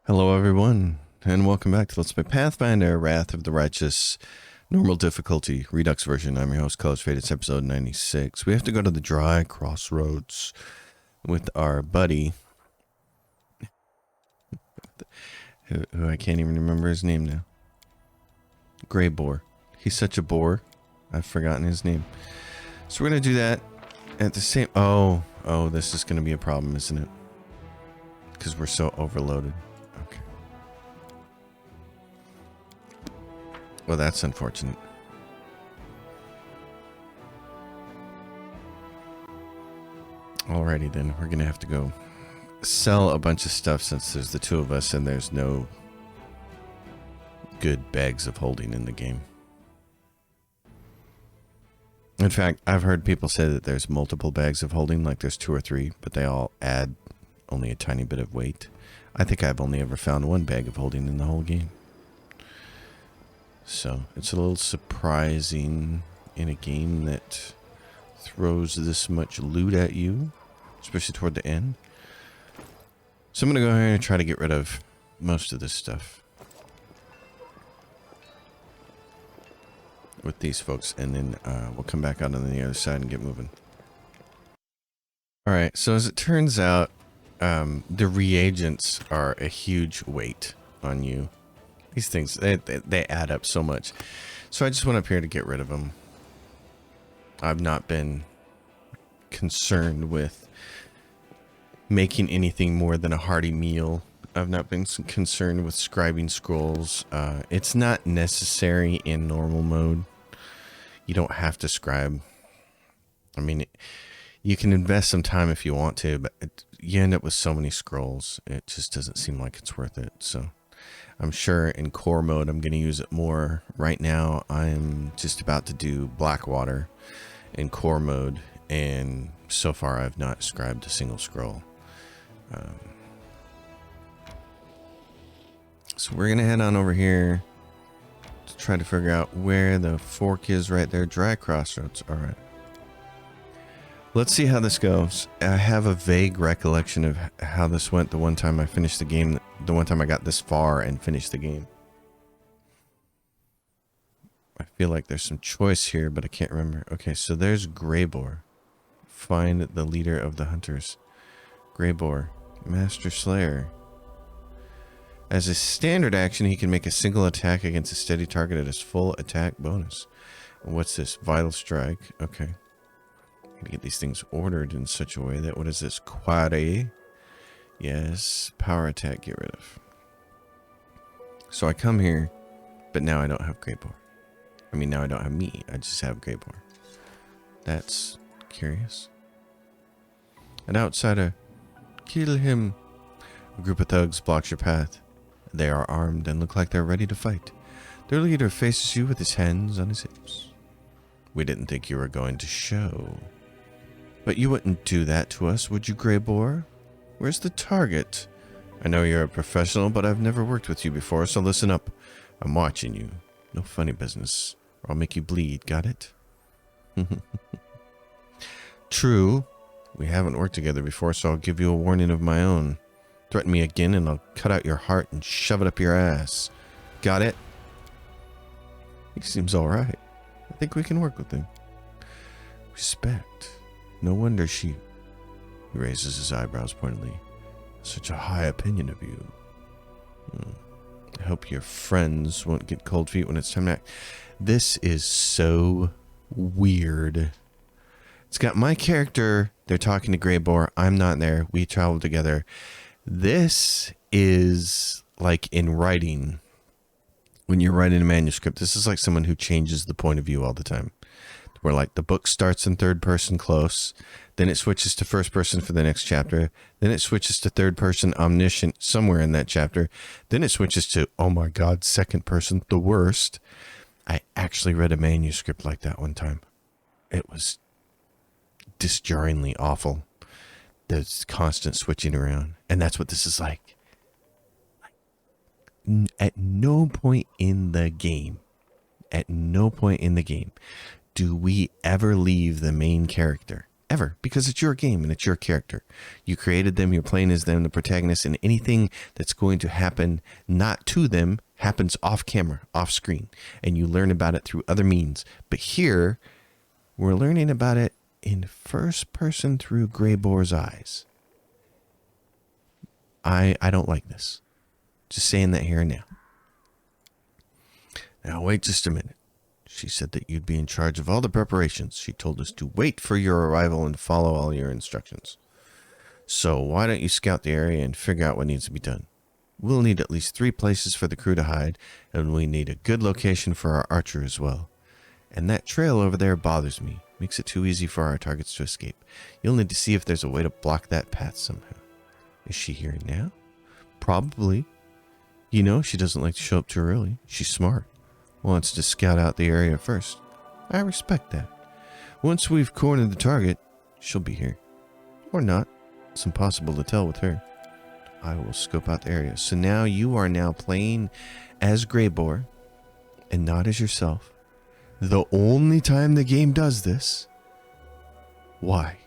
Hello, everyone, and welcome back to Let's Play Pathfinder, Wrath of the Righteous, normal difficulty, Redux version. I'm your host, Colors Fade. It's episode 96. We have to go to the dry crossroads with our buddy, who I can't even remember his name now. Grey Boar. He's such a bore. I've forgotten his name. So we're going to do that at the same... Oh, this is going to be a problem, isn't it? Because we're so overloaded. Okay. Well, that's unfortunate. Alrighty then, we're gonna have to go sell a bunch of stuff since there's the two of us and there's no good bags of holding in the game. In fact, I've heard people say that there's multiple bags of holding, like there's 2 or 3, but they all add only a tiny bit of weight. I think I've only ever found 1 bag of holding in the whole game. So, it's a little surprising in a game that throws this much loot at you, especially toward the end. So I'm going to go ahead and try to get rid of most of this stuff with these folks, and then we'll come back out on the other side and get moving. Alright, so as it turns out, the reagents are a huge weight on you. These things, they add up so much. So I just went up here to get rid of them. I've not been concerned with making anything more than a hearty meal. I've not been concerned with scribing scrolls. It's not necessary in normal mode. You don't have to scribe. I mean, you can invest some time if you want to, but you end up with so many scrolls. It just doesn't seem like it's worth it. So I'm sure in core mode I'm going to use it more. Right now I'm just about to do Blackwater in core mode, and so far I've not scribed a single scroll. So we're going to head on over here to try to figure out where the fork is right there. Dry crossroads. All right. Let's see how this goes. I have a vague recollection of how this went the one time I finished the game, the one time I got this far and finished the game. I feel like there's some choice here, but I can't remember. Okay, so there's Grey Boar. Find the leader of the hunters. Grey Boar, Master Slayer. As a standard action, he can make a single attack against a steady target at his full attack bonus. What's this? Vital Strike. Okay. Gotta get these things ordered in such a way that, what is this? Quad A? Yes. Power attack, get rid of. So I come here, but now I don't have Grey Boar. I mean, now I don't have me. I just have Grey Boar. That's curious. An outsider. Kill him. A group of thugs blocks your path. They are armed and look like they're ready to fight. Their leader faces you with his hands on his hips. We didn't think you were going to show. But you wouldn't do that to us, would you, Grey Boar? Where's the target? I know you're a professional, but I've never worked with you before, so listen up. I'm watching you. No funny business, or I'll make you bleed, got it? True. We haven't worked together before, so I'll give you a warning of my own. Threaten me again, and I'll cut out your heart and shove it up your ass. Got it? He seems alright. I think we can work with him. Respect. No wonder she... He raises his eyebrows pointedly. Such a high opinion of you. I hope your friends won't get cold feet when it's time to act. This is so weird. It's got my character. They're talking to Grey Boar. I'm not there. We travel together. This is like in writing. When you're writing a manuscript, this is like someone who changes the point of view all the time. Where like the book starts in third person close, then it switches to first person for the next chapter, then it switches to third person omniscient somewhere in that chapter, then it switches to, oh my god, second person, the worst. I actually read a manuscript like that one time. It was disjarringly awful. There's constant switching around, and that's what this is like. At no point in the game, do we ever leave the main character. Ever. Because it's your game and it's your character. You created them, you're playing as them, the protagonist, and anything that's going to happen not to them happens off camera, off screen. And you learn about it through other means. But here, we're learning about it in first person through Greyboar's eyes. I don't like this. Just saying that here and now. Now, wait just a minute. She said that you'd be in charge of all the preparations. She told us to wait for your arrival and follow all your instructions. So why don't you scout the area and figure out what needs to be done? We'll need at least 3 places for the crew to hide, and we need a good location for our archer as well. And that trail over there bothers me. Makes it too easy for our targets to escape. You'll need to see if there's a way to block that path somehow. Is she here now? Probably. You know, she doesn't like to show up too early. She's smart. Wants to scout out the area first. I respect that. Once we've cornered the target, she'll be here. Or not. It's impossible to tell with her. I will scope out the area. So now you are now playing as Greyboar and not as yourself. The only time the game does this. Why?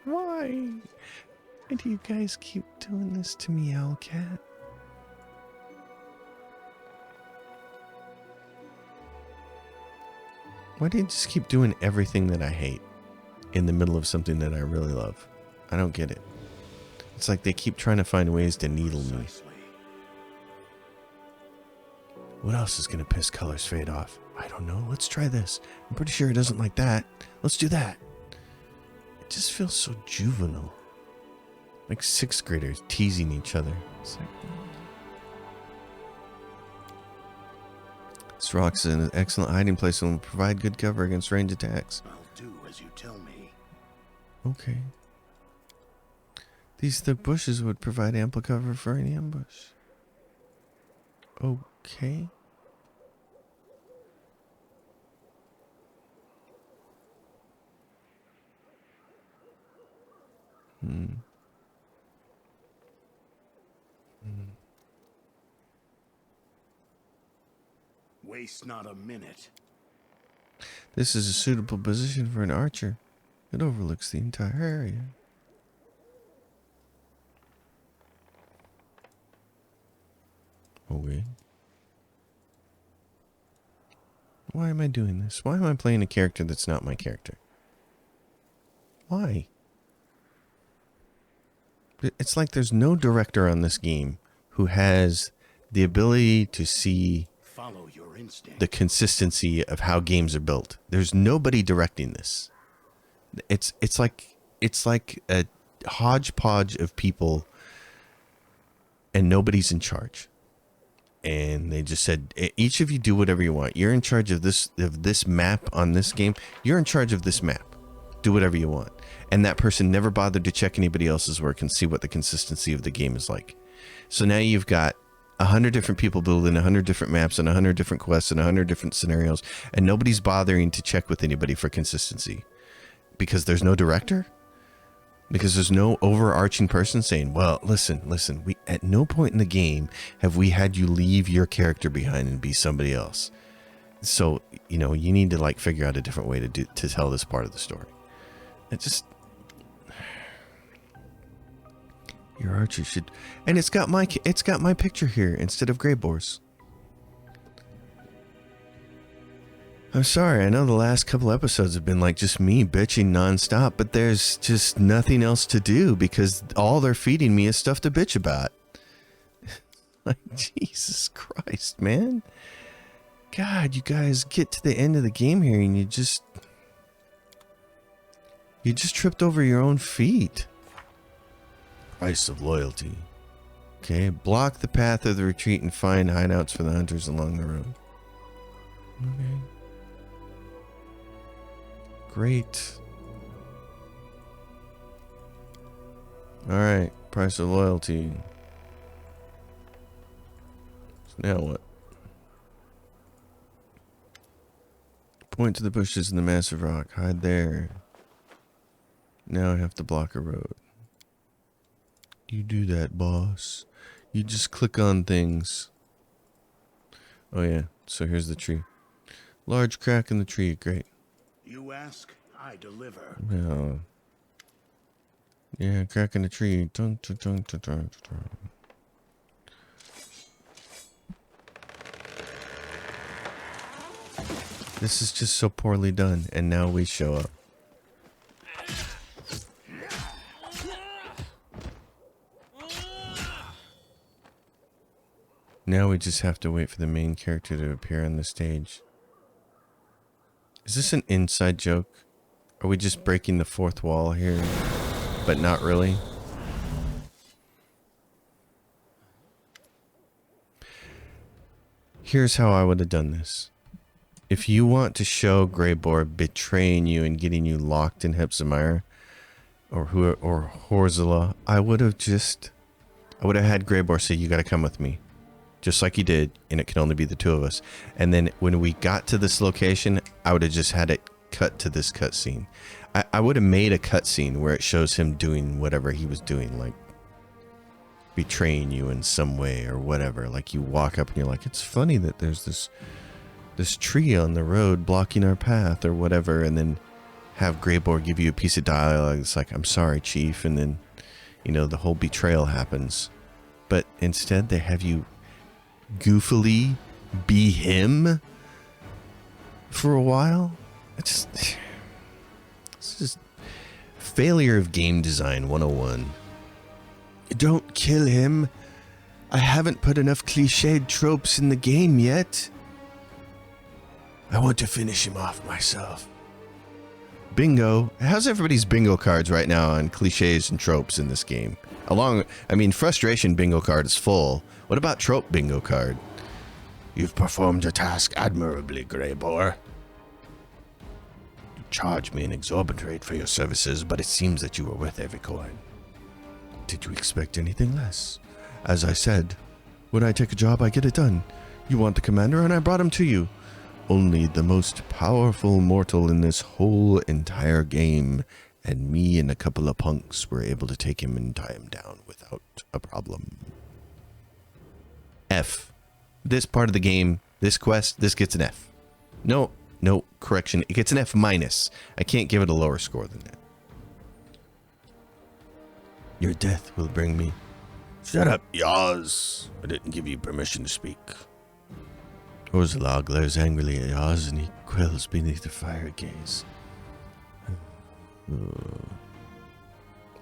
Why? Why do you guys keep doing this to me, Owlcat? Why do you just keep doing everything that I hate in the middle of something that I really love? I don't get it. It's like they keep trying to find ways to needle me. What else is going to piss Color's Fade off? I don't know. Let's try this. I'm pretty sure he doesn't like that. Let's do that. It just feels so juvenile. Like 6th graders teasing each other. It's like... This rock's an excellent hiding place and will provide good cover against range attacks. I'll do as you tell me. Okay. These thick bushes would provide ample cover for any ambush. Okay. Waste not a minute. This is a suitable position for an archer. It overlooks the entire area. Okay. Why am I doing this? Why am I playing a character that's not my character? Why? It's like there's no director on this game who has the ability to see Follow your instinct. the consistency of how games are built. There's nobody directing this. It's like a hodgepodge of people and nobody's in charge. And they just said, each of you do whatever you want. You're in charge of this map on this game. You're in charge of this map. Do whatever you want. And that person never bothered to check anybody else's work and see what the consistency of the game is like. So now you've got 100 different people building 100 different maps and 100 different quests and 100 different scenarios. And nobody's bothering to check with anybody for consistency. Because there's no director? Because there's no overarching person saying, well, listen, we at no point in the game have we had you leave your character behind and be somebody else. So, you know, you need to like figure out a different way to tell this part of the story. It just... Your archer should... And it's got my picture here instead of Greyboar's. I'm sorry, I know the last couple episodes have been like just me bitching nonstop, but there's just nothing else to do because all they're feeding me is stuff to bitch about. Like, Jesus Christ, man. God, you guys get to the end of the game here and you just tripped over your own feet. Price of loyalty. Okay, block the path of the retreat and find hideouts for the hunters along the road. Okay. Great. Alright, price of loyalty. So now what? Point to the bushes in the massive rock. Hide there. Now I have to block a road. You do that, boss. You just click on things. Oh yeah, so here's the tree. Large crack in the tree, great. You ask, I deliver. Well, yeah, cracking a tree. Dun, dun, dun, dun, dun, dun. This is just so poorly done, and now we show up. Now we just have to wait for the main character to appear on the stage. Is this an inside joke? Are we just breaking the fourth wall here? But not really? Here's how I would have done this. If you want to show Greybor betraying you and getting you locked in Hepzimira or Horzala, I would have had Greybor say, you gotta come with me. Just like he did, and it can only be the two of us. And then when we got to this location, I would have just had it cut to this cutscene. I would have made a cutscene where it shows him doing whatever he was doing, like betraying you in some way or whatever. Like you walk up and you're like, it's funny that there's this tree on the road blocking our path or whatever, and then have Greybor give you a piece of dialogue. It's like, I'm sorry, Chief, and then, you know, the whole betrayal happens. But instead they have you goofily be him for a while. It's just failure of game design 101. Don't kill him. I haven't put enough cliched tropes in the game yet. I want to finish him off myself. Bingo. How's everybody's bingo cards right now on cliches and tropes in this game? Frustration bingo card is full. What about trope bingo card? You've performed your task admirably, Greybor. You charge me an exorbitant rate for your services, but it seems that you were worth every coin. Did you expect anything less? As I said, when I take a job, I get it done. You want the commander, and I brought him to you. Only the most powerful mortal in this whole entire game, and me and a couple of punks were able to take him and tie him down without a problem. F. This part of the game, this quest, this gets an F. No, correction. It gets an F minus. I can't give it a lower score than that. Your death will bring me. Shut up, Yaz. I didn't give you permission to speak. Horzala glares angrily at Yaz, and he quells beneath the fire gaze.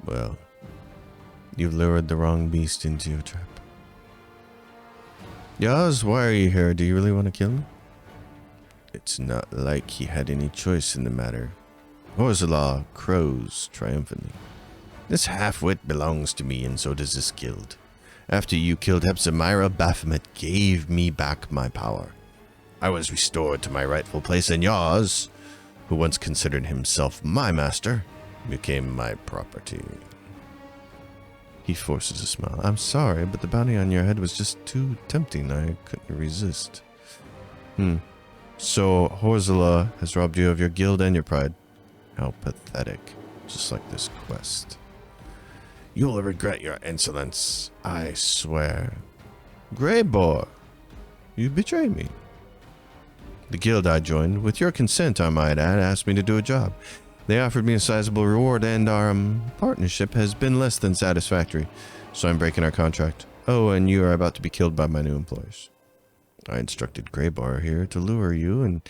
Well, you've lured the wrong beast into your trap. Yaz, why are you here? Do you really want to kill me? It's not like he had any choice in the matter. Horzala crows triumphantly. This half-wit belongs to me, and so does this guild. After you killed Hepzimira, Baphomet gave me back my power. I was restored to my rightful place, and Yaz, who once considered himself my master, became my property. He forces a smile. I'm sorry, but the bounty on your head was just too tempting. I couldn't resist. So Horzala has robbed you of your guild and your pride. How pathetic. Just like this quest. You'll regret your insolence, I swear. Greybor, you betrayed me. The guild I joined, with your consent I might add, asked me to do a job. They offered me a sizable reward, and our partnership has been less than satisfactory, so I'm breaking our contract. Oh, and you are about to be killed by my new employers. I instructed Greybor here to lure you, and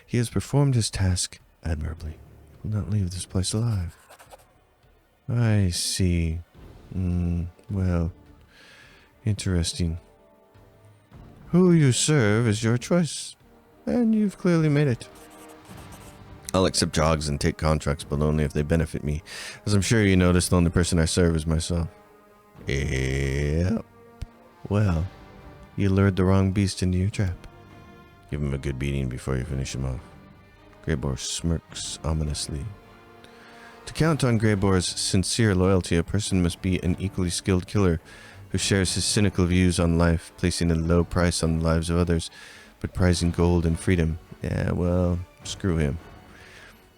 he has performed his task admirably. He will not leave this place alive. I see. Well, interesting. Who you serve is your choice, and you've clearly made it. I'll accept jobs and take contracts, but only if they benefit me. As I'm sure you noticed, the only person I serve is myself. Yep. Well, you lured the wrong beast into your trap. Give him a good beating before you finish him off. Greybor smirks ominously. To count on Greybor's sincere loyalty, a person must be an equally skilled killer who shares his cynical views on life, placing a low price on the lives of others, but prizing gold and freedom. Yeah, well, screw him.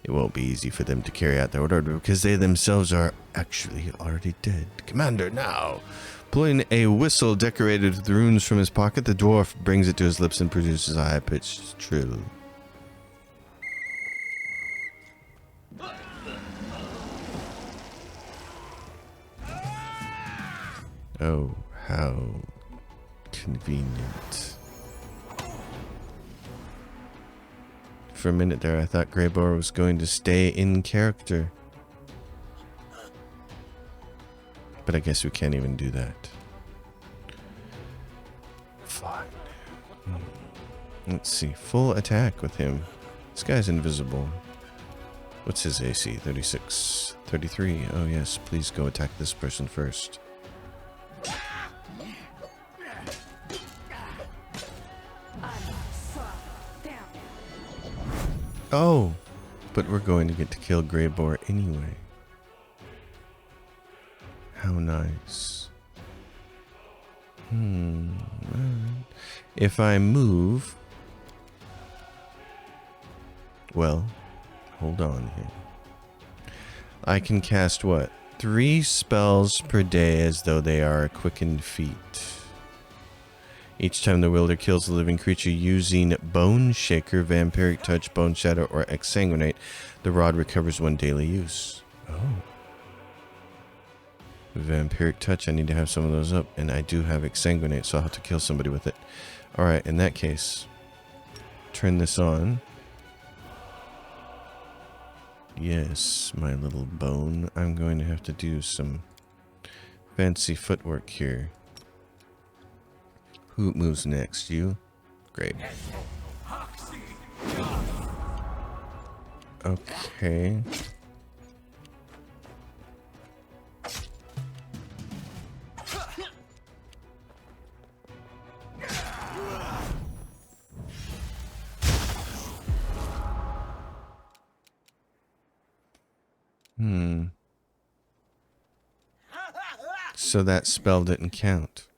It won't be easy for them to carry out their order because they themselves are actually already dead. Commander, now! Pulling a whistle decorated with runes from his pocket, the dwarf brings it to his lips and produces a high-pitched trill. Oh, how convenient. For a minute there, I thought Greyboar was going to stay in character. But I guess we can't even do that. Fine. Let's see. Full attack with him. This guy's invisible. What's his AC? 36. 33. Oh yes, please go attack this person first. Oh, but we're going to get to kill Greyboar anyway. How nice. Alright. If I move... Well, hold on here. I can cast what? 3 spells per day as though they are a quickened feat. Each time the wielder kills a living creature using Bone Shaker, Vampiric Touch, Bone Shadow, or Exsanguinate, the rod recovers 1 daily use. Oh. Vampiric Touch, I need to have some of those up, and I do have Exsanguinate, so I'll have to kill somebody with it. Alright, in that case, turn this on. Yes, my little bone. I'm going to have to do some fancy footwork here. Who moves next? You? Great. Okay. So that spell didn't count.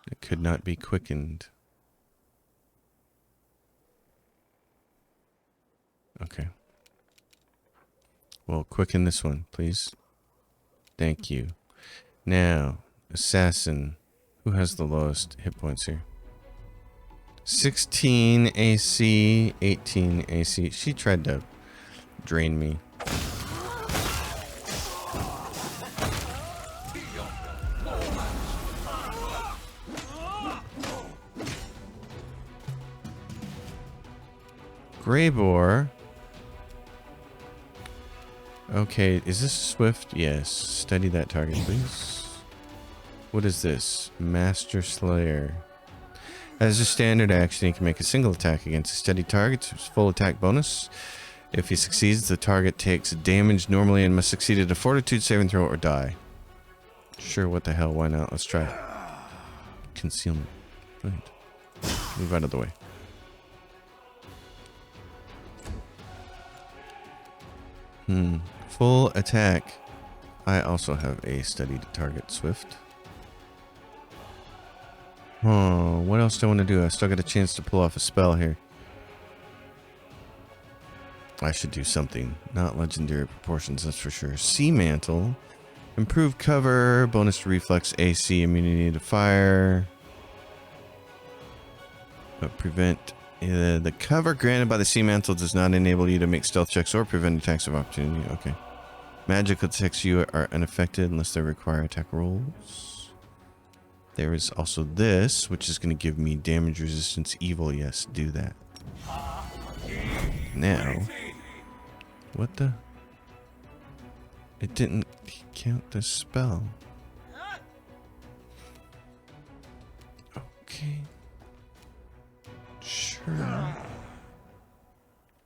It could not be quickened. Okay. Well, quicken this one, please. Thank you. Now, assassin. Who has the lowest hit points here? 16 AC, 18 AC. She tried to drain me. Greyboar. Okay, is this swift? Yes. Study that target, please. What is this? Master Slayer. As a standard action, he can make a single attack against a steady target. It's full attack bonus. If he succeeds, the target takes damage normally and must succeed at a fortitude saving throw or die. Sure, what the hell? Why not? Let's try it. Concealment. Right. Move out of the way. Full attack. I also have a studied target swift. Oh, what else do I want to do? I still got a chance to pull off a spell here. I should do something. Not legendary proportions, that's for sure. Sea Mantle. Improved cover. Bonus to reflex AC. Immunity to fire. But prevent... the cover granted by the Sea Mantle does not enable you to make stealth checks or prevent attacks of opportunity. Okay. Magical attacks you are unaffected unless they require attack rolls. There is also this, which is going to give me damage resistance evil. Yes, do that. Now, what the? It didn't count the spell. Okay. Sure.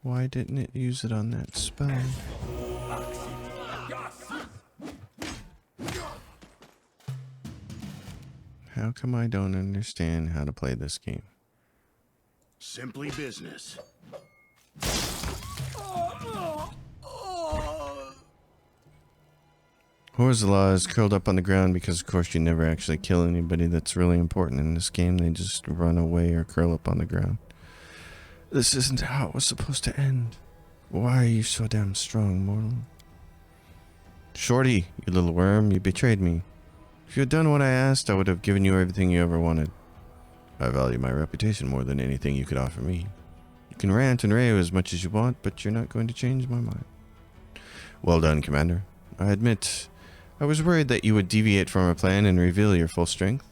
Why didn't it use it on that spell? How come I don't understand how to play this game? Simply business. Horzala is curled up on the ground because, of course, you never actually kill anybody that's really important in this game. They just run away or curl up on the ground. This isn't how it was supposed to end. Why are you so damn strong, mortal? Shorty, you little worm, you betrayed me. If you had done what I asked, I would have given you everything you ever wanted. I value my reputation more than anything you could offer me. You can rant and rave as much as you want, but you're not going to change my mind. Well done, Commander. I admit, I was worried that you would deviate from our plan and reveal your full strength.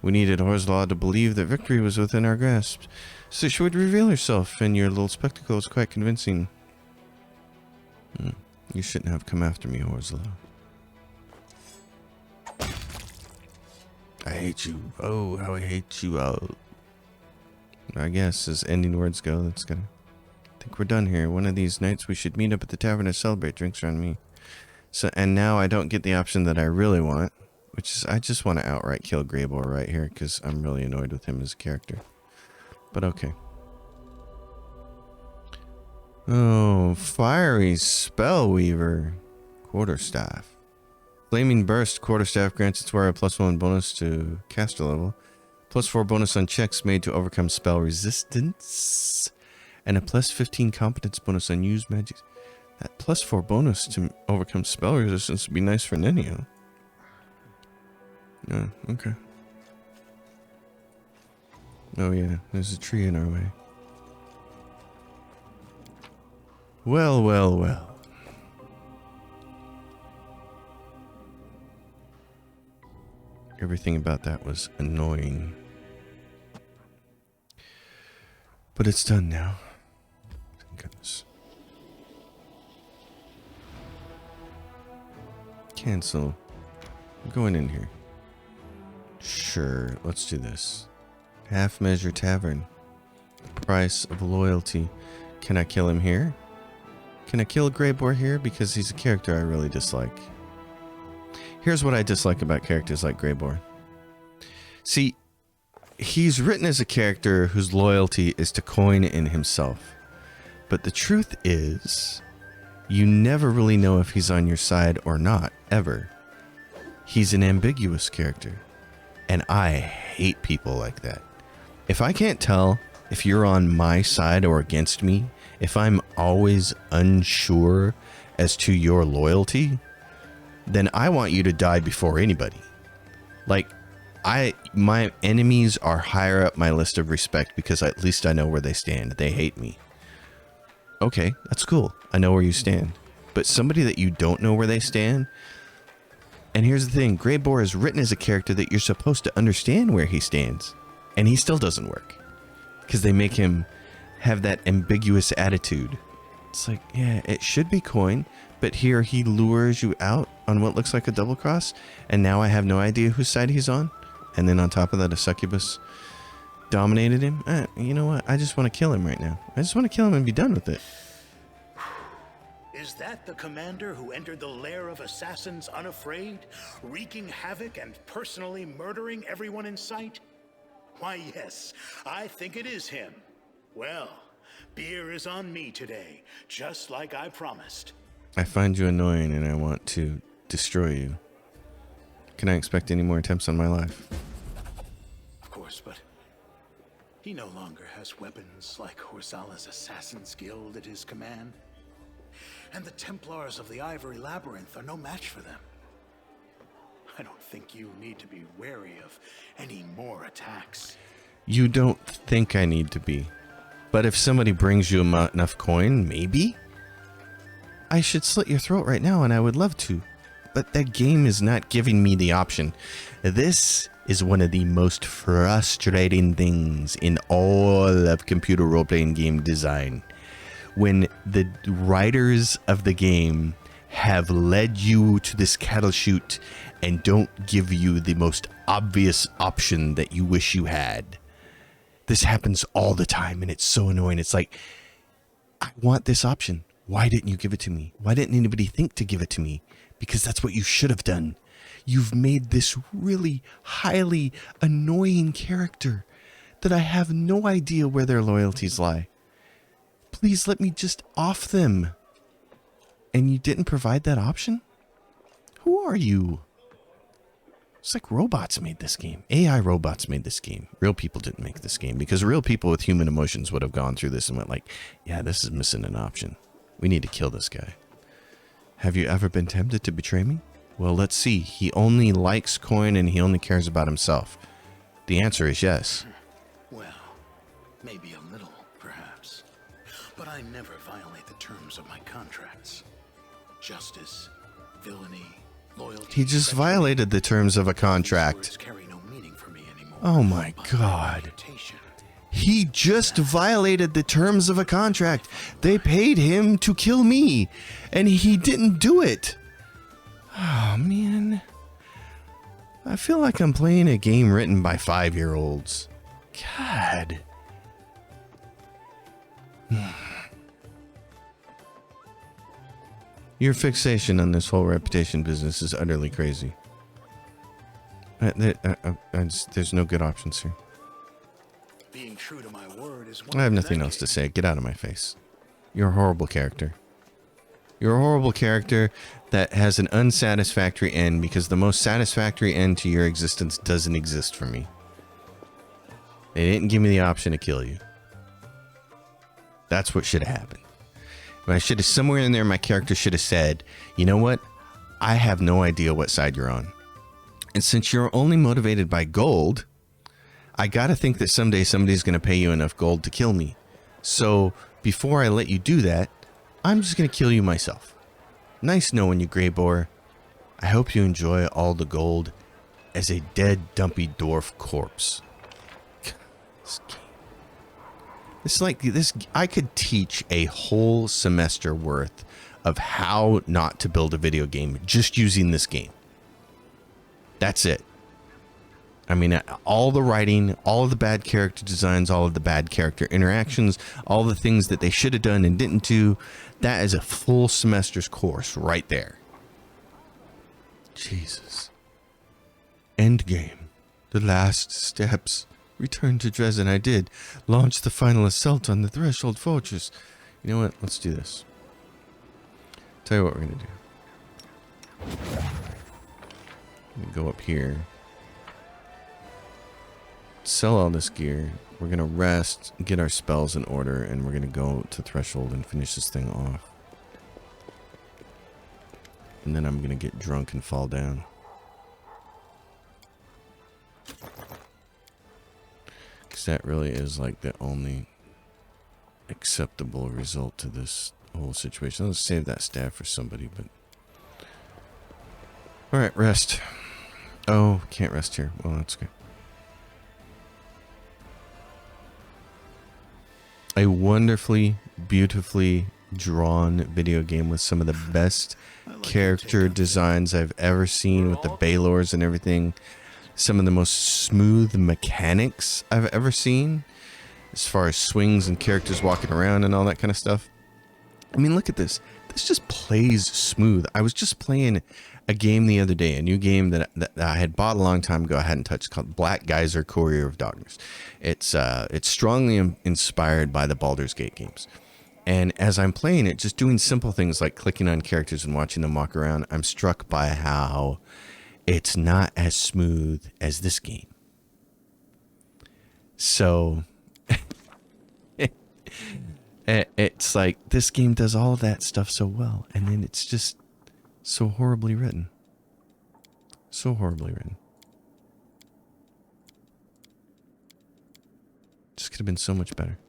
We needed Horslaw to believe that victory was within our grasp, so she would reveal herself, and your little spectacle was quite convincing. You shouldn't have come after me, Horslaw. I hate you. Oh, how I hate you. Oh. I guess, as ending words go, that's gonna... I think we're done here. One of these nights we should meet up at the tavern to celebrate. Drinks are on me. So, and now I don't get the option that I really want, which is I just want to outright kill Greybor right here, because I'm really annoyed with him as a character. But okay. Oh, Fiery Spellweaver. Quarterstaff. Flaming Burst Quarterstaff grants its wearer a +1 bonus to caster level, +4 bonus on checks made to overcome spell resistance, and a +15 competence bonus on used magic. That +4 bonus to overcome spell resistance would be nice for Nenio. Oh, okay. Oh yeah, there's a tree in our way. Well, well, well. Everything about that was annoying. But it's done now. Thank goodness. Cancel. I'm going in here. Sure, let's do this. Half Measure Tavern. The price of loyalty. Can I kill him here? Can I kill Greybor here? Because he's a character I really dislike. Here's what I dislike about characters like Greybor. See, he's written as a character whose loyalty is to coin in himself. But the truth is, you never really know if he's on your side or not, ever. He's an ambiguous character. And I hate people like that. If I can't tell if you're on my side or against me, if I'm always unsure as to your loyalty, then I want you to die before anybody. Like, my enemies are higher up my list of respect because at least I know where they stand. They hate me. Okay, that's cool. I know where you stand. But somebody that you don't know where they stand... And here's the thing. Greybor is written as a character that you're supposed to understand where he stands. And he still doesn't work. Because they make him have that ambiguous attitude. It's like, yeah, it should be coin, but here he lures you out on what looks like a double cross, and now I have no idea whose side he's on. And then on top of that, a succubus dominated him. You know what? I just want to kill him right now. I just want to kill him and be done with it. Is that the commander who entered the lair of assassins unafraid, wreaking havoc and personally murdering everyone in sight? Why, yes, I think it is him. Well, beer is on me today, just like I promised. I find you annoying and I want to destroy you. Can I expect any more attempts on my life? Of course, but he no longer has weapons like Horsala's Assassin's Guild at his command. And the Templars of the Ivory Labyrinth are no match for them. I don't think you need to be wary of any more attacks. You don't think I need to be. But if somebody brings you enough coin, maybe? I should slit your throat right now, and I would love to. But that game is not giving me the option. This is one of the most frustrating things in all of computer role-playing game design. When the writers of the game have led you to this cattle chute and don't give you the most obvious option that you wish you had. This happens all the time, and it's so annoying. It's like, I want this option. Why didn't you give it to me? Why didn't anybody think to give it to me? Because that's what you should have done. You've made this really highly annoying character that I have no idea where their loyalties lie. Please let me just off them. And you didn't provide that option? Who are you? It's like robots made this game. AI robots made this game. Real people didn't make this game because real people with human emotions would have gone through this and went like, yeah, this is missing an option. We need to kill this guy. Have you ever been tempted to betray me? Well, let's see. He only likes coin and he only cares about himself. The answer is yes. Well, maybe a little, perhaps. But I never violate the terms of my contracts. Justice, villainy, Loyalty, He just treachery, violated the terms of a these contract. words carry no meaning for me anymore. Oh my God. He just violated the terms of a contract. They paid him to kill me, and he didn't do it. Oh, man. I feel like I'm playing a game written by 5-year-olds. God. Your fixation on this whole reputation business is utterly crazy. There's no good options here. Being true to my word is I have nothing else to say. Get out of my face. You're a horrible character. You're a horrible character that has an unsatisfactory end because the most satisfactory end to your existence doesn't exist for me. They didn't give me the option to kill you. That's what should have happened. I should have, somewhere in there, my character should have said, you know what? I have no idea what side you're on. And since you're only motivated by gold, I gotta think that someday somebody's gonna pay you enough gold to kill me. So before I let you do that, I'm just gonna kill you myself. Nice knowing you, Grey Boar. I hope you enjoy all the gold as a dead, dumpy dwarf corpse. It's like this. I could teach a whole semester worth of how not to build a video game just using this game. That's it. I mean, all the writing, all of the bad character designs, all of the bad character interactions, all the things that they should have done and didn't do, that is a full semester's course right there. Jesus. Endgame. The last steps. Return to Dresden. I did. Launch the final assault on the Threshold Fortress. You know what? Let's do this. Tell you what we're going to do. I'm going to go up here. Sell all this gear. We're going to rest, get our spells in order, and we're going to go to Threshold and finish this thing off. And then I'm going to get drunk and fall down. Because that really is like the only acceptable result to this whole situation. Let's save that staff for somebody, but... Alright, rest. Oh, can't rest here. Well, that's good. A wonderfully, beautifully drawn video game with some of the best character designs I've ever seen, with the Baylors and everything. Some of the most smooth mechanics I've ever seen, as far as swings and characters walking around and all that kind of stuff. I mean, look at this. This just plays smooth. I was just playing a game the other day, a new game that I had bought a long time ago. I hadn't touched, called Black Geyser Courier of Darkness. It's strongly inspired by the Baldur's Gate games. And as I'm playing it, just doing simple things like clicking on characters and watching them walk around, I'm struck by how it's not as smooth as this game. So it's like this game does all that stuff so well, and then it's just so horribly written. So horribly written. Just could have been so much better.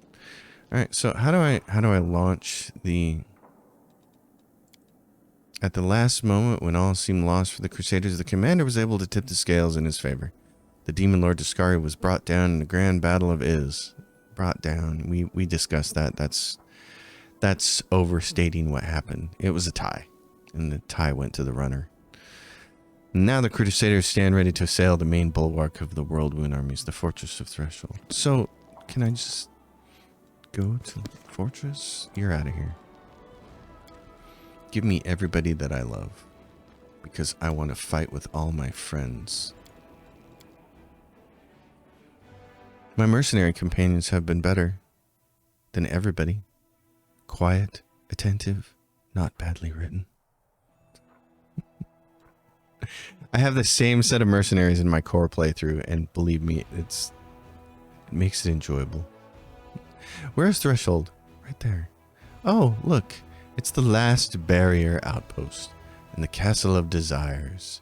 All right, so how do I launch the... At the last moment, when all seemed lost for the Crusaders, the commander was able to tip the scales in his favor. The demon lord Discari was brought down in the grand battle of Iz. Brought down. We discussed that. That's overstating what happened. It was a tie, and the tie went to the runner. Now the Crusaders stand ready to assail the main bulwark of the Whirlwind armies, the Fortress of Threshold. So, can I just go to the fortress? You're out of here. Give me everybody that I love, because I want to fight with all my friends. My mercenary companions have been better than everybody. Quiet, attentive, not badly written. I have the same set of mercenaries in my core playthrough, and believe me, it makes it enjoyable. Where's Threshold? Right there. Oh, look. It's the last barrier outpost in the Castle of Desires.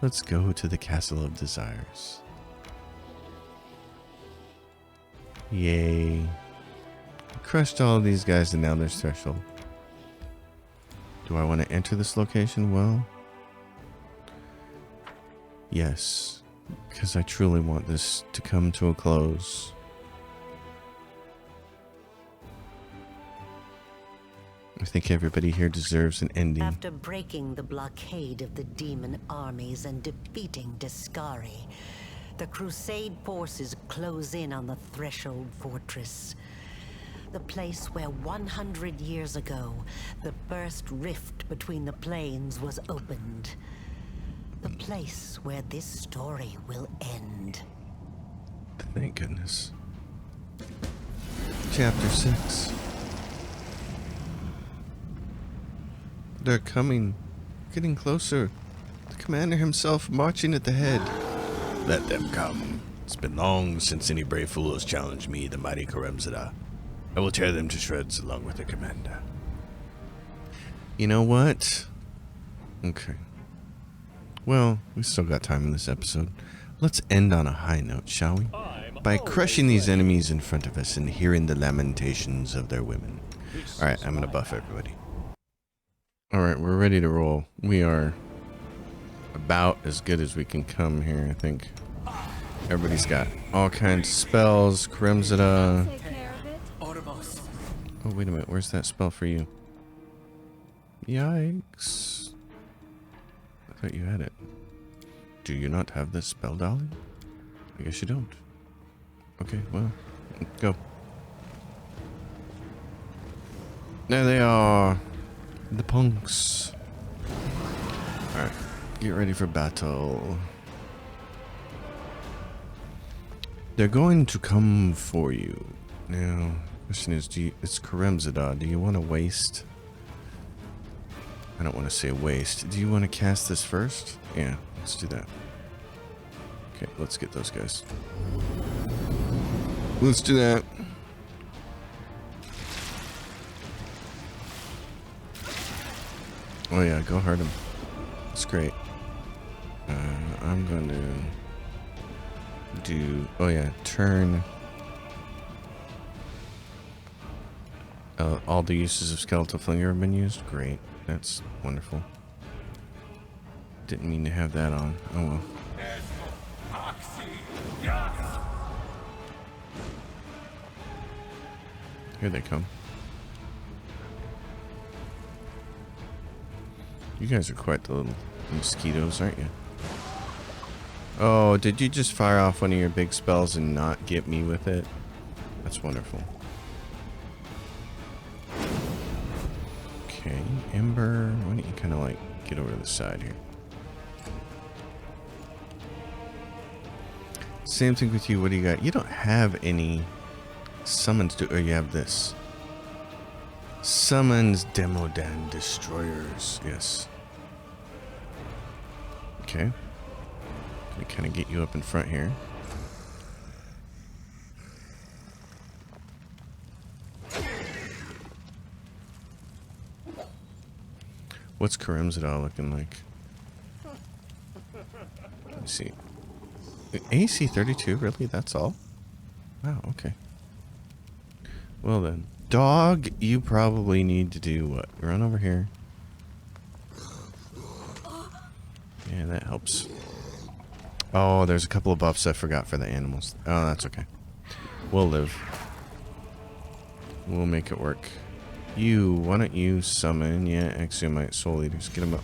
Let's go to the Castle of Desires. Yay. Crushed all of these guys, and now there's Threshold. Do I want to enter this location? Well, Yes, because I truly want this to come to a close. I think everybody here deserves an ending. After breaking the blockade of the demon armies and defeating Discari, the Crusade forces close in on the Threshold Fortress. The place where 100 years ago, the first rift between the planes was opened. The place where this story will end. Thank goodness. Chapter 6. They're coming. Getting closer. The commander himself marching at the head. Let them come. It's been long since any brave fool has challenged me, the mighty Karemzada. I will tear them to shreds along with the commander. You know what? Okay. Well, we still got time in this episode. Let's end on a high note, shall we? By crushing these enemies in front of us and hearing the lamentations of their women. Alright, I'm gonna buff everybody. Alright, we're ready to roll. We are about as good as we can come here, I think. Everybody's got all kinds of spells. Karemzada. Oh, wait a minute. Where's that spell for you? Yikes. I thought you had it. Do you not have this spell, darling? I guess you don't. Okay, well, go. There they are. The punks. Alright, get ready for battle. They're going to come for you. Now, question is, it's Karemzada. Do you want to waste? I don't want to say waste. Do you want to cast this first? Yeah, let's do that. Okay, let's get those guys. Let's do that. Oh yeah, go hurt him. That's great. I'm going to do... Oh yeah, turn... all the uses of Skeletal Flinger have been used? Great. That's wonderful. Didn't mean to have that on. Oh well. Here they come. You guys are quite the little mosquitoes, aren't you? Oh, did you just fire off one of your big spells and not get me with it? That's wonderful. Okay, Ember, why don't you kind of like get over to the side here? Same thing with you. What do you got? You don't have any summons to... Oh, you have this. Summons Demodan Destroyers. Yes. Okay. Gonna kind of get you up in front here. What's Karemzada looking like? Let me see. AC 32, really? That's all? Wow, okay. Well then. Dog, you probably need to do what? Run over here. Yeah, that helps. Oh, there's a couple of buffs I forgot for the animals. Oh, that's okay. We'll live. We'll make it work. You, why don't you summon, yeah, Axiomite Soul Eaters. Get them up.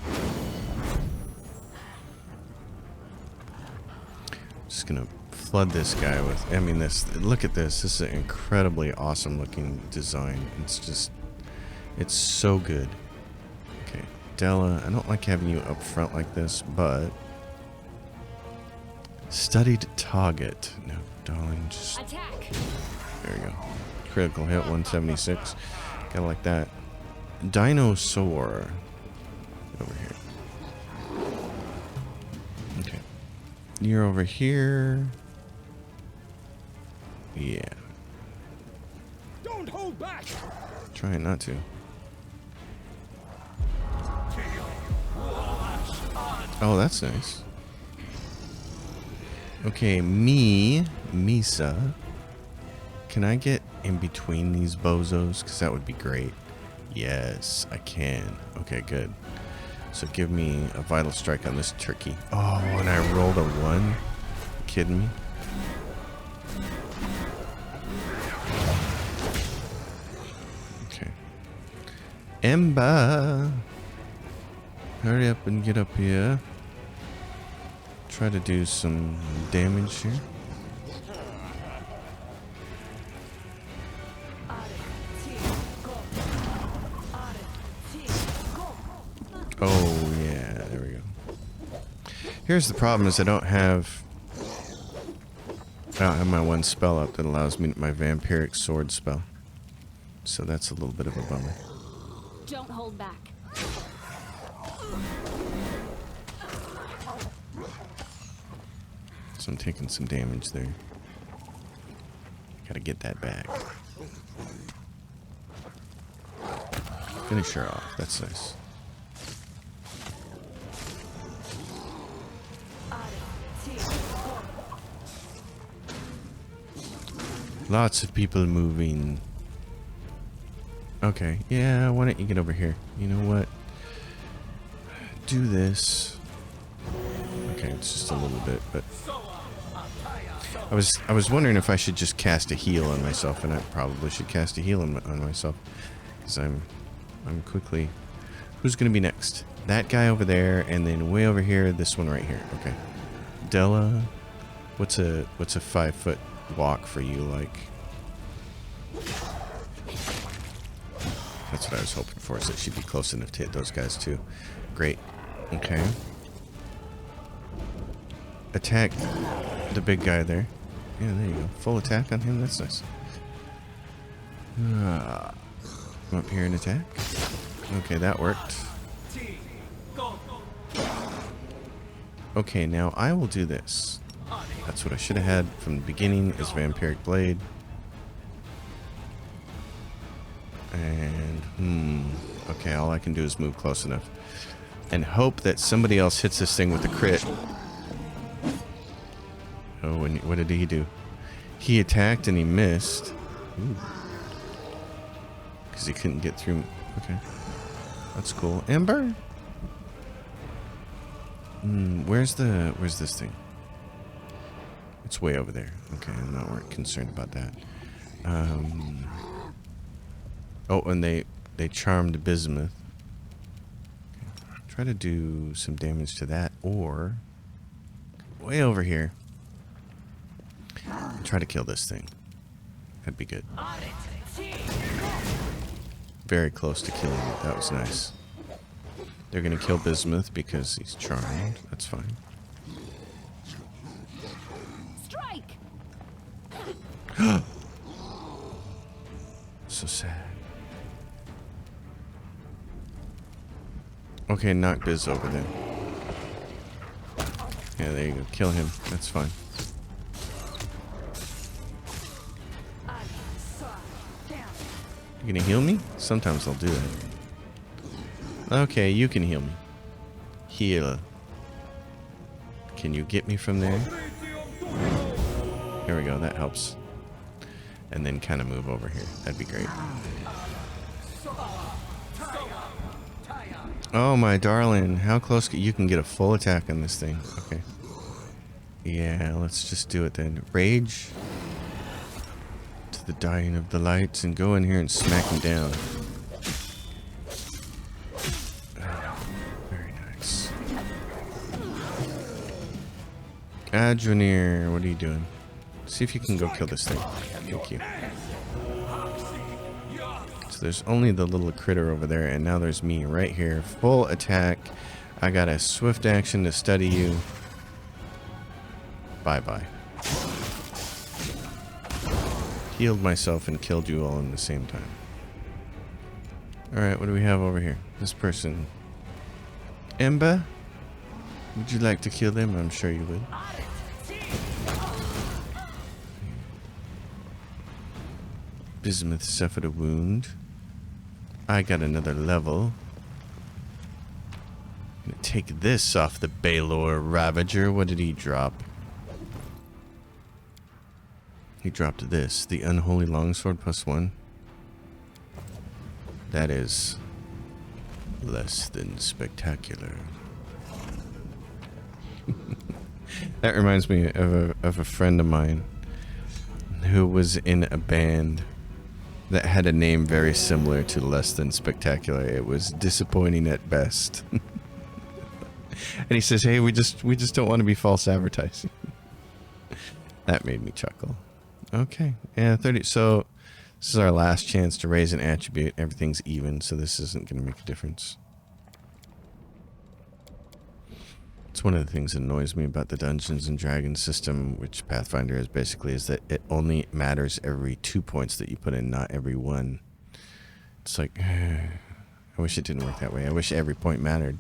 Just gonna flood this guy with, I mean, this, look at this. This is an incredibly awesome looking design. It's just, it's so good. Okay, Della, I don't like having you up front like this, but studied target. No, darling, just attack. There we go. Critical hit, 176. Kinda like that. Dinosaur. Get over here. Okay. You're over here. Yeah. Don't hold back. Trying not to. Oh, that's nice. Okay, Misa. Can I get in between these bozos? Because that would be great. Yes, I can. Okay, good. So give me a vital strike on this turkey. Oh, and I rolled a 1? You kidding me? Okay. Ember! Hurry up and get up here. Try to do some damage here. Oh, yeah, there we go. Here's the problem is I don't have my one spell up that allows me my vampiric sword spell. So that's a little bit of a bummer. Don't hold back. So I'm taking some damage there. Gotta get that back. Finish her off. That's nice. Lots of people moving. Okay, yeah, why don't you get over here? You know what? Do this. Okay, it's just a little bit, but I was wondering if I should just cast a heal on myself, and I probably should cast a heal on myself, because I'm quickly. Who's gonna be next? That guy over there, and then way over here, this one right here. Okay, Della, what's a 5-foot walk for you like? That's what I was hoping for, so she'd be close enough to hit those guys too. Great. Okay. Attack the big guy there. Yeah, there you go. Full attack on him. That's nice. Come up here and attack. Okay, that worked. Okay, now I will do this. That's what I should have had from the beginning, is Vampiric Blade. And, okay, all I can do is move close enough. And hope that somebody else hits this thing with a crit. Oh, and what did he do? He attacked and he missed. Because he couldn't get through. Okay. That's cool. Ember? Where's this thing? It's way over there. Okay, I'm not concerned about that. Oh, and they charmed Bismuth. Okay. Try to do some damage to that, or way over here. Try to kill this thing. That'd be good. Very close to killing it. That was nice. They're gonna kill Bismuth because he's charmed. That's fine. Strike. So sad. Okay, knock Biz over there. Yeah, there you go. Kill him. That's fine. You gonna heal me? Sometimes they'll do that. Okay, you can heal me. Heal. Can you get me from there? Here we go. That helps. And then kind of move over here. That'd be great. Oh, my darling. How close? You can get a full attack on this thing. Okay. Yeah, let's just do it then. Rage to the dying of the lights and go in here and smack him down. Very nice. Adrenir, what are you doing? See if you can go kill this thing. Thank you. So there's only the little critter over there, and now there's me right here. Full attack. I got a swift action to study you. Bye-bye. Healed myself and killed you all in the same time. Alright, what do we have over here? This person. Ember? Would you like to kill them? I'm sure you would. Bismuth suffered a wound. I got another level. I'm gonna take this off the Baelor Ravager. What did he drop? He dropped this. The Unholy Longsword +1. That is less than spectacular. That reminds me of a friend of mine who was in a band that had a name very similar to less than spectacular. It was disappointing at best. And he says, "Hey, we just don't want to be false advertising." That made me chuckle. Okay, yeah, 30. So this is our last chance to raise an attribute. Everything's even, so this isn't going to make a difference. It's one of the things that annoys me about the Dungeons and Dragons system, which Pathfinder is basically, is that it only matters every 2 points that you put in, not every 1. It's like, I wish it didn't work that way. I wish every point mattered.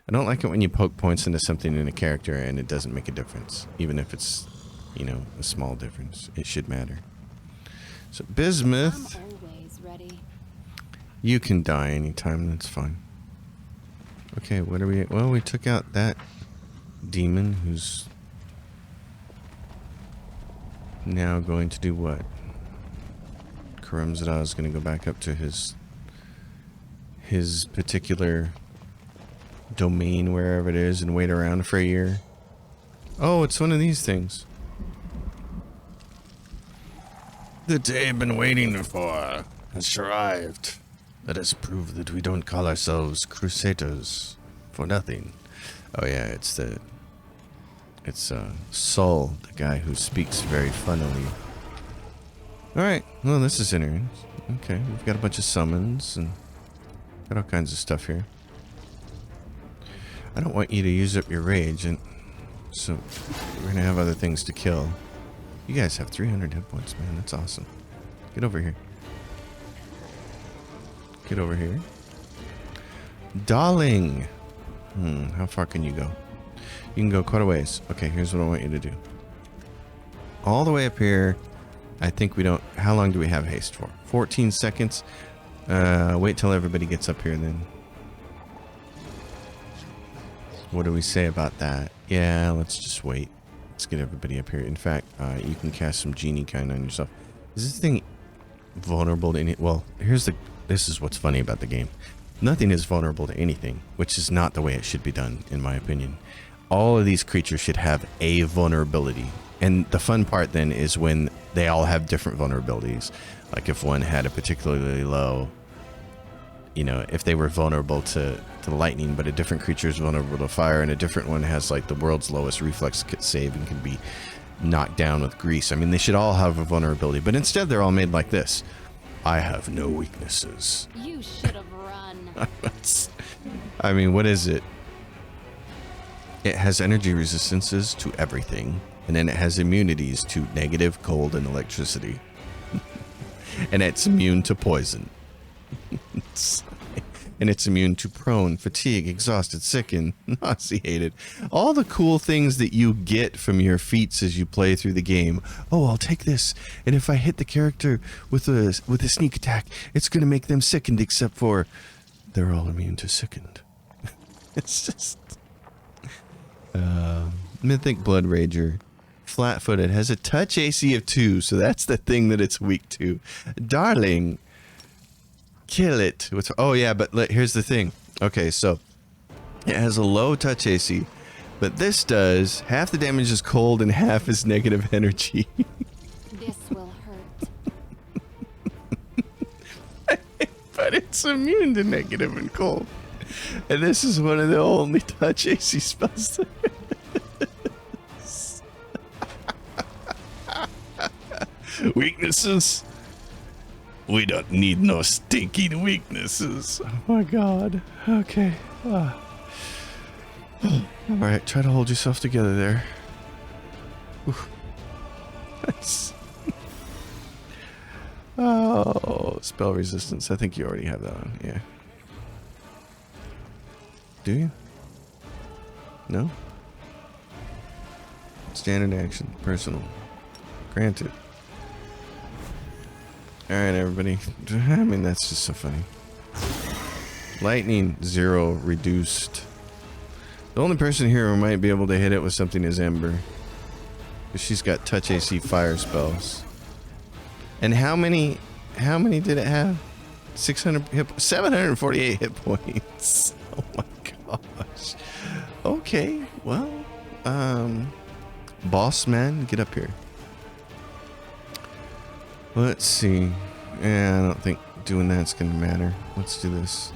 I don't like it when you poke points into something in a character and it doesn't make a difference. Even if it's, you know, a small difference. It should matter. So, Bismuth. I'm always ready. You can die anytime, that's fine. Okay, what are we... Well, we took out that demon who's now going to do what? Karamzada is going to go back up to his particular domain, wherever it is, and wait around for a year. Oh, it's one of these things. The day I've been waiting for has arrived. Let us prove that we don't call ourselves Crusaders for nothing. Oh yeah, it's Sol, the guy who speaks very funnily. Alright, well this is interesting. Okay, we've got a bunch of summons and got all kinds of stuff here. I don't want you to use up your rage, and so we're gonna have other things to kill. You guys have 300 hit points, man. That's awesome. Get over here. Get over here. Darling! How far can you go? You can go quite a ways. Okay, here's what I want you to do. All the way up here. I think we don't... How long do we have haste for? 14 seconds? Wait till everybody gets up here then. What do we say about that? Yeah, let's just wait. Let's get everybody up here. In fact, you can cast some genie kind on yourself. Is this thing vulnerable to any... Well, this is what's funny about the game. Nothing is vulnerable to anything, which is not the way it should be done, in my opinion. All of these creatures should have a vulnerability. And the fun part then is when they all have different vulnerabilities. Like if one had a particularly low, you know, if they were vulnerable to lightning, but a different creature is vulnerable to fire, and a different one has like the world's lowest reflex save and can be knocked down with grease. I mean, they should all have a vulnerability, but instead they're all made like this. I have no weaknesses. You should have run. I mean, what is it? It has energy resistances to everything, and then it has immunities to negative, cold, and electricity. And it's immune to poison. And it's immune to prone, fatigue, exhausted, sickened, nauseated. All the cool things that you get from your feats as you play through the game. Oh, I'll take this, and if I hit the character with a sneak attack, it's going to make them sickened, except for they're all immune to sickened. It's just... Mythic Blood Rager. Flat-footed. Has a touch AC of 2, so that's the thing that it's weak to. Darling... Kill it. Oh yeah, but here's the thing. Okay, so it has a low touch AC, but this does half the damage is cold and half is negative energy. This will hurt. But it's immune to negative and cold. And this is one of the only touch AC spells there is. Weaknesses? We don't need no stinking weaknesses. Oh my god. Okay. Alright, try to hold yourself together there. Oh, spell resistance. I think you already have that on. Yeah. Do you? No? Standard action. Personal. Granted. Alright, everybody. I mean, that's just so funny. Lightning, 0, reduced. The only person here who might be able to hit it with something is Ember. Because she's got touch AC fire spells. And how many did it have? 748 hit points. Oh my gosh. Okay, well, boss man, get up here. Let's see. Yeah, I don't think doing that's gonna matter. Let's do this.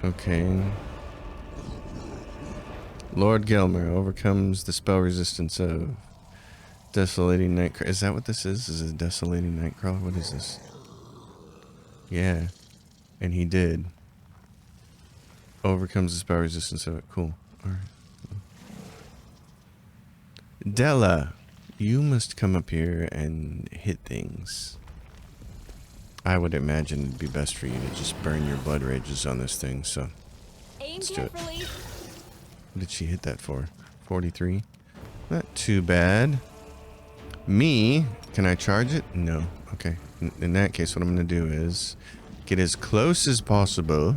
Okay. Lord Gelmer overcomes the spell resistance of Desolating Nightcrawler. Is that what this is? Is it Desolating Nightcrawler? What is this? Yeah. And he did. Overcomes the spell resistance of it. Cool. Alright. Della, you must come up here and hit things. I would imagine it'd be best for you to just burn your blood rages on this thing, so Aim let's do it. carefully. What did she hit that for? 43? Not too bad. Me, can I charge it? No. Okay. In that case, what I'm going to do is get as close as possible.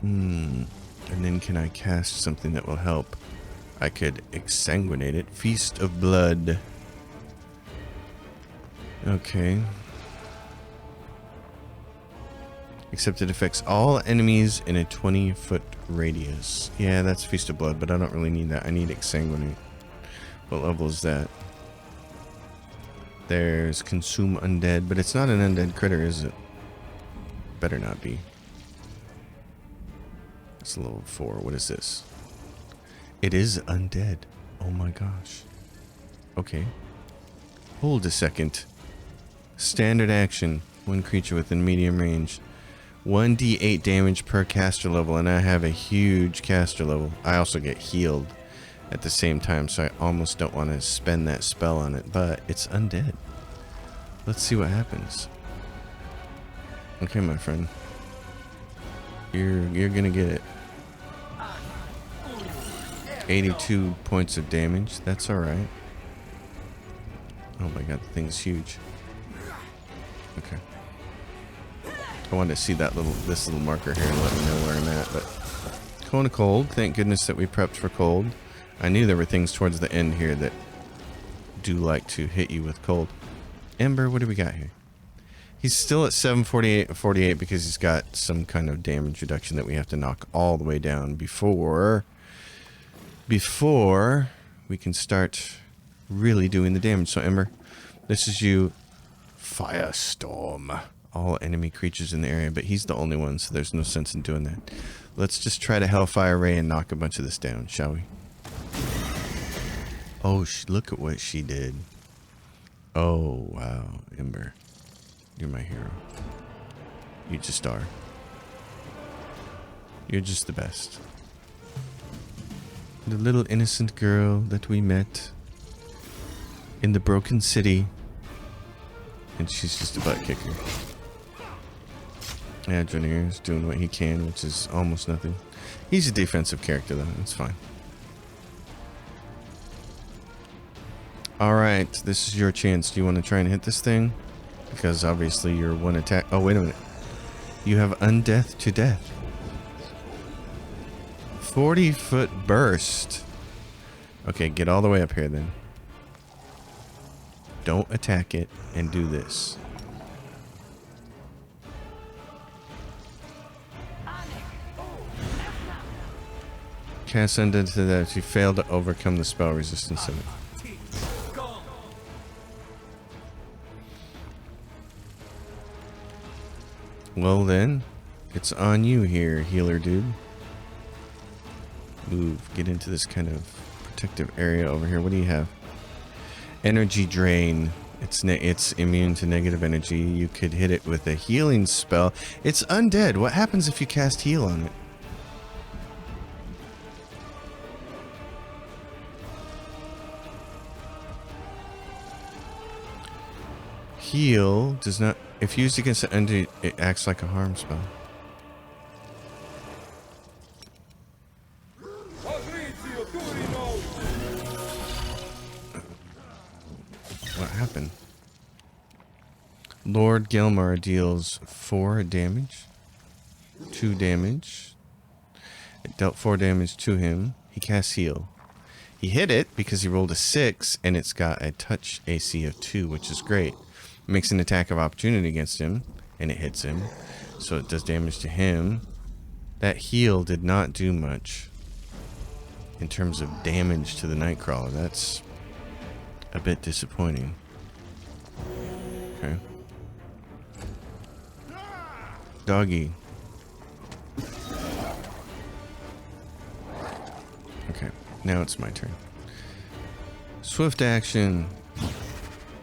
And then can I cast something that will help? I could exsanguinate it. Feast of Blood. Okay. Except it affects all enemies in a 20-foot radius. Yeah, that's Feast of Blood, but I don't really need that. I need Exsanguinate. What level is that? There's Consume Undead, but it's not an undead critter, is it? Better not be. It's level 4. What is this? It is undead. Oh my gosh. Okay. Hold a second. Standard action. One creature within medium range. 1d8 damage per caster level, and I have a huge caster level. I also get healed at the same time, so I almost don't want to spend that spell on it, but it's undead. Let's see what happens. Okay, my friend. You're gonna get it. 82 points of damage. That's alright. Oh my god, the thing's huge. Okay. I wanted to see this little marker here and let me know where I'm at, but Cone of Cold. Thank goodness that we prepped for cold. I knew there were things towards the end here that do like to hit you with cold. Ember, what do we got here? He's still at 748 because he's got some kind of damage reduction that we have to knock all the way down before we can start really doing the damage. So Ember, this is you. Firestorm. All enemy creatures in the area, but he's the only one, so there's no sense in doing that. Let's just try to Hellfire Ray and knock a bunch of this down, shall we? Oh, look at what she did. Oh, wow. Ember, you're my hero. You just are. You're just the best. The little innocent girl that we met in the broken city. And she's just a butt kicker. Yeah, Junior is doing what he can, which is almost nothing. He's a defensive character, though. It's fine. Alright, this is your chance. Do you want to try and hit this thing? Because obviously you're one attack. Oh, wait a minute. You have Undeath to Death. 40-foot burst. Okay, get all the way up here then. Don't attack it and do this. Cast Undead to Death. You failed to overcome the spell resistance of it. Well then, it's on you here, healer dude. Move, get into this kind of protective area over here. What do you have? Energy Drain. It's immune to negative energy. You could hit it with a healing spell. It's undead. What happens if you cast heal on it? Heal does not... If used against an undead, it acts like a harm spell. What happened? Lord Gelmar deals 4 damage. 2 damage. It dealt 4 damage to him. He casts heal. He hit it because he rolled a 6, and it's got a touch AC of 2, which is great. Makes an attack of opportunity against him, and it hits him. So it does damage to him. That heal did not do much in terms of damage to the Nightcrawler. That's a bit disappointing. Okay. Doggy. Okay, now it's my turn. Swift action.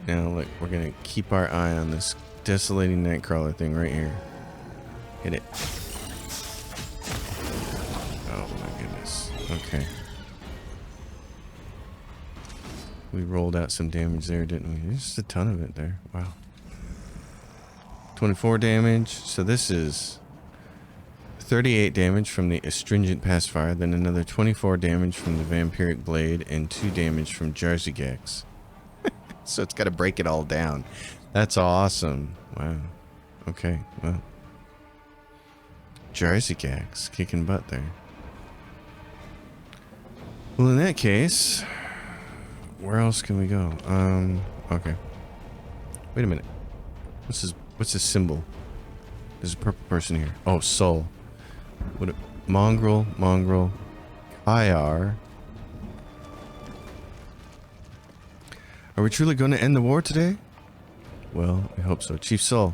Now, look, we're gonna keep our eye on this desolating Nightcrawler thing right here. Hit it. Oh my goodness. Okay. We rolled out some damage there, didn't we? There's just a ton of it there. Wow. 24 damage. So this is 38 damage from the astringent pacifier, then another 24 damage from the vampiric blade, and 2 damage from Jarzigax. So it's got to break it all down. That's awesome. Wow. Okay, well. Jarzigax kicking butt there. Well, in that case, where else can we go? Okay. Wait a minute. What's his symbol? There's a purple person here. Oh, soul. What? Mongrel. IR. Are we truly going to end the war today? Well, I hope so. Chief Soul,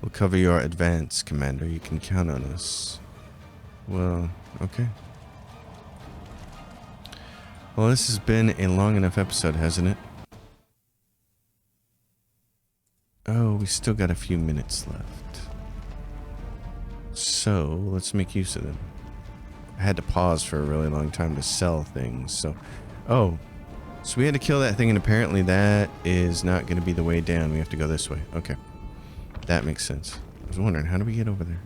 we'll cover your advance, Commander. You can count on us. Well, okay. Well, this has been a long enough episode, hasn't it? Oh, we still got a few minutes left. So, let's make use of them. I had to pause for a really long time to sell things, so... Oh, so we had to kill that thing, and apparently that is not going to be the way down. We have to go this way. Okay. That makes sense. I was wondering, how do we get over there?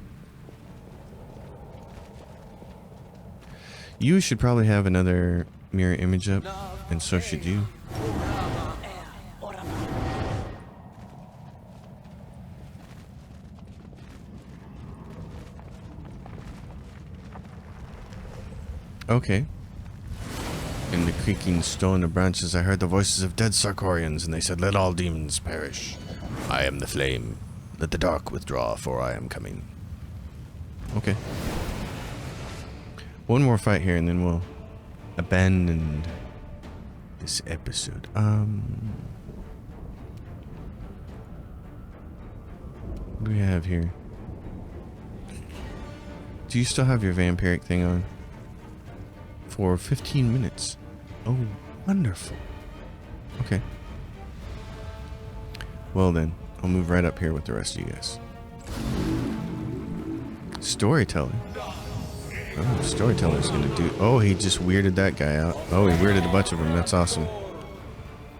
You should probably have another mirror image up, and so should you. Okay. In the creaking stone of branches, I heard the voices of dead Sarkorians, and they said, "Let all demons perish. I am the flame. Let the dark withdraw, for I am coming." Okay. One more fight here, and then we'll abandon this episode. What do we have here? Do you still have your vampiric thing on? For 15 minutes. Oh, wonderful. Okay. Well then, I'll move right up here with the rest of you guys. Storytelling. Oh, storyteller's gonna do... Oh, he just weirded that guy out. Oh, he weirded a bunch of them. That's awesome.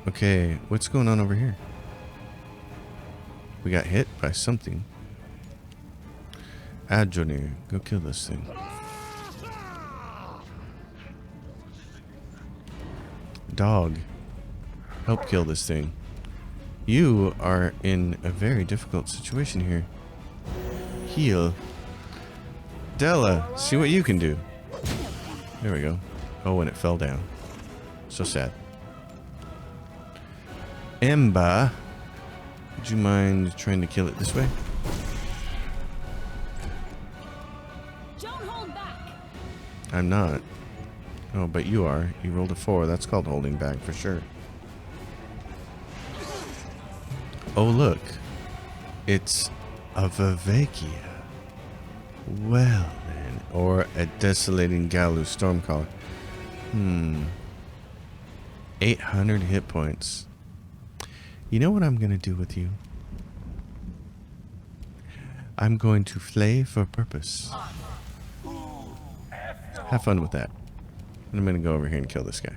Okay, what's going on over here? We got hit by something. Adjonir, go kill this thing. Dog, help kill this thing. You are in a very difficult situation here. Heal. Della, see what you can do. There we go. Oh, and it fell down. So sad. Emba, would you mind trying to kill it this way? Don't hold back. I'm not. Oh, but you are. You rolled a 4. That's called holding back for sure. Oh, look. It's a Vivacia. Well, then. Or a desolating Galu Stormcaller. 800 hit points. You know what I'm going to do with you? I'm going to flay for purpose. Have fun with that. And I'm going to go over here and kill this guy.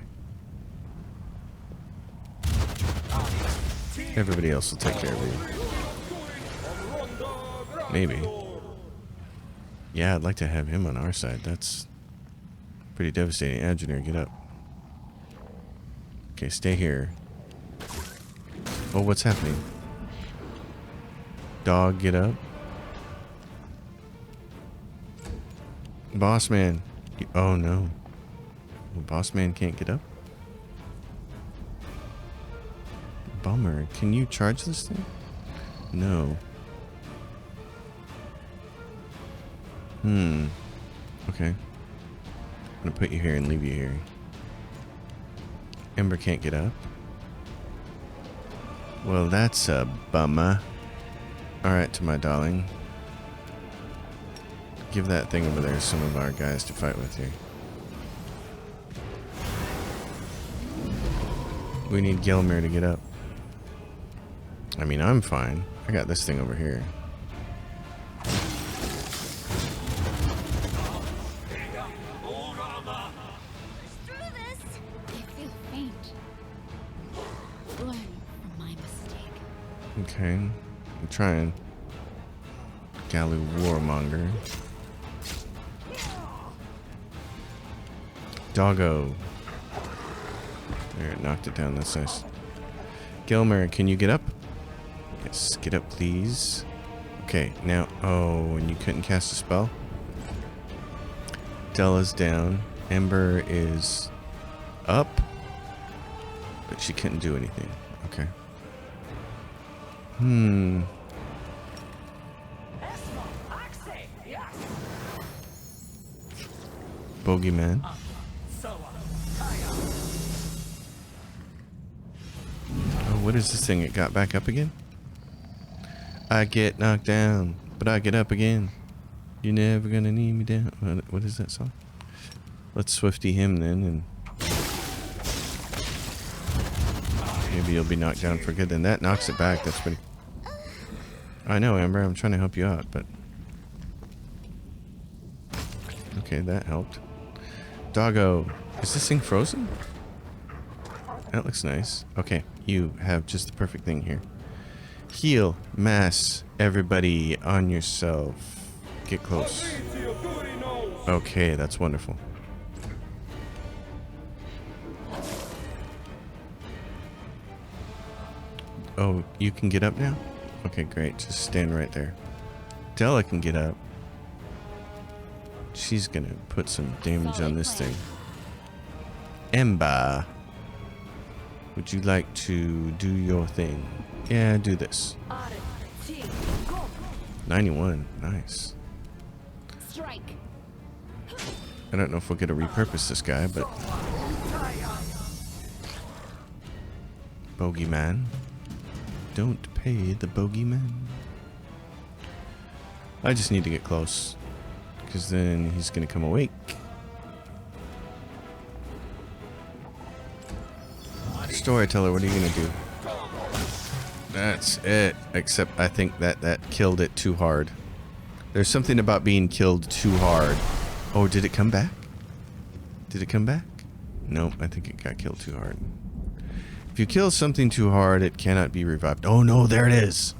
Everybody else will take care of you. Maybe. Yeah, I'd like to have him on our side. That's pretty devastating. Adjonir, get up. Okay, stay here. Oh, what's happening? Dog, get up. Boss man. Oh, no. Boss man can't get up? bummer. Can you charge this thing? No. Okay. I'm gonna put you here and leave you here. Ember can't get up. Well, that's a bummer. Alright, to my darling. Give that thing over there some of our guys to fight with here. We need Gelmir to get up. I mean, I'm fine. I got this thing over here. Through this! I feel faint. Learn from my mistake. Okay. I'm trying. Galu Warmonger. Doggo. There, it knocked it down. That's nice. Gelmir, can you get up? Yes, get up, please. Okay, now... Oh, and you couldn't cast a spell? Della's down. Ember is up. But she couldn't do anything. Okay. Bogeyman. Oh, what is this thing? It got back up again? I get knocked down, but I get up again. You're never gonna need me down. What is that song? Let's Swifty him then, and maybe you'll be knocked down for good. Then that knocks it back. That's pretty. I know, Amber. I'm trying to help you out, but okay, that helped. Doggo, is this thing frozen? That looks nice. Okay, you have just the perfect thing here. Heal, mass, everybody on yourself. Get close. Okay, that's wonderful. Oh, you can get up now? Okay, great. Just stand right there. Della can get up. She's gonna put some damage on this thing. Ember, would you like to do your thing? Yeah, do this. 91, nice. Strike. I don't know if we'll get to repurpose this guy, but Bogeyman. Don't pay the Bogeyman. I just need to get close, because then he's gonna come awake. Storyteller, what are you gonna do? That's it. Except I think that killed it too hard. There's something about being killed too hard. Oh, did it come back? Did it come back? Nope, I think it got killed too hard. If you kill something too hard, it cannot be revived. Oh no, there it is.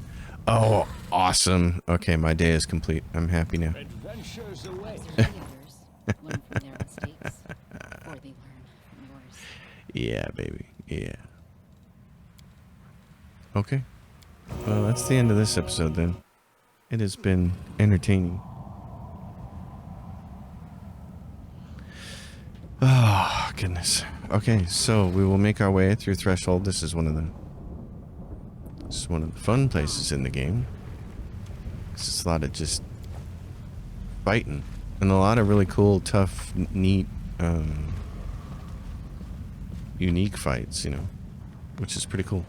Oh, awesome. Okay, my day is complete. I'm happy now. Adventures away. Learn from their mistakes, or they learn from yours. Yeah, baby. Yeah. Okay. Well, that's the end of this episode then. It has been entertaining. Oh, goodness. Okay, so we will make our way through Threshold. This is one of the fun places in the game. It's just a lot of just fighting. And a lot of really cool, tough, neat, unique fights, you know, which is pretty cool.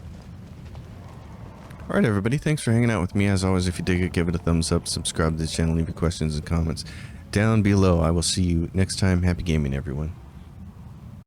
Alright everybody, thanks for hanging out with me. As always, if you dig it, give it a thumbs up, subscribe to the channel, leave your questions and comments down below. I will see you next time. Happy gaming, everyone.